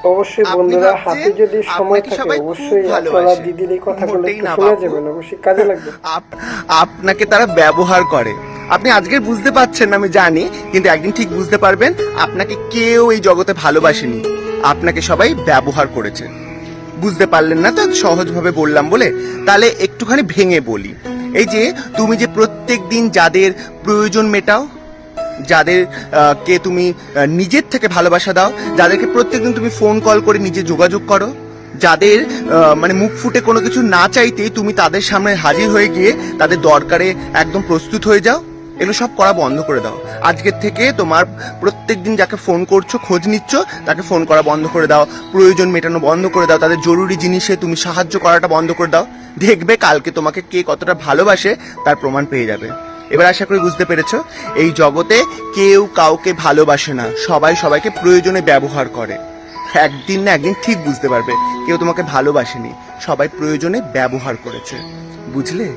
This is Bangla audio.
অবশ্যই বন্ধুরা, হাতে যদি সময় থাকে অবশ্যই আপনারা দিদির এই কথাগুলো একটু শুনে যাবেন, অবশ্যই কাজে লাগবে। আপনাকে তারা ব্যবহার করে। আপনি আজকে বুঝতে পারছেন না আমি জানি, কিন্তু একদিন ঠিক বুঝতে পারবেন আপনাকে কেউ এই জগতে ভালোবাসেনি, আপনাকে সবাই ব্যবহার করেছে। বুঝতে পারলেন না তো সহজভাবে বললাম বলে, তাহলে একটুখানি ভেঙে বলি। এই যে তুমি যে প্রত্যেক দিন যাদের প্রয়োজন মেটাও, যাদের কে তুমি নিজের থেকে ভালোবাসা দাও, যাদেরকে প্রত্যেকদিন তুমি ফোন কল করে নিজে যোগাযোগ করো, যাদের মানে মুখ ফুটে কোনো কিছু না চাইতেই তুমি তাদের সামনে হাজির হয়ে গিয়ে তাদের দরকারে একদম প্রস্তুত হয়ে যাও, এগুলো সব করা বন্ধ করে দাও। আজকের থেকে তোমার প্রত্যেকদিন যাকে ফোন করছো, খোঁজ নিচ্ছ, তাকে ফোন করা বন্ধ করে দাও, প্রয়োজন মেটানো বন্ধ করে দাও, তাদের জরুরি জিনিসে তুমি সাহায্য করাটা বন্ধ করে দাও। দেখবে কালকে তোমাকে কে কতটা ভালোবাসে তার প্রমাণ পেয়ে যাবে। এবার আশা করি বুঝতে পেরেছো, এই জগতে কেউ কাউকে ভালোবাসে না, সবাই সবাইকে প্রয়োজনে ব্যবহার করে। একদিন না একদিন ঠিক বুঝতে পারবে কেউ তোমাকে ভালোবাসেনি, সবাই প্রয়োজনে ব্যবহার করেছে। বুঝলে?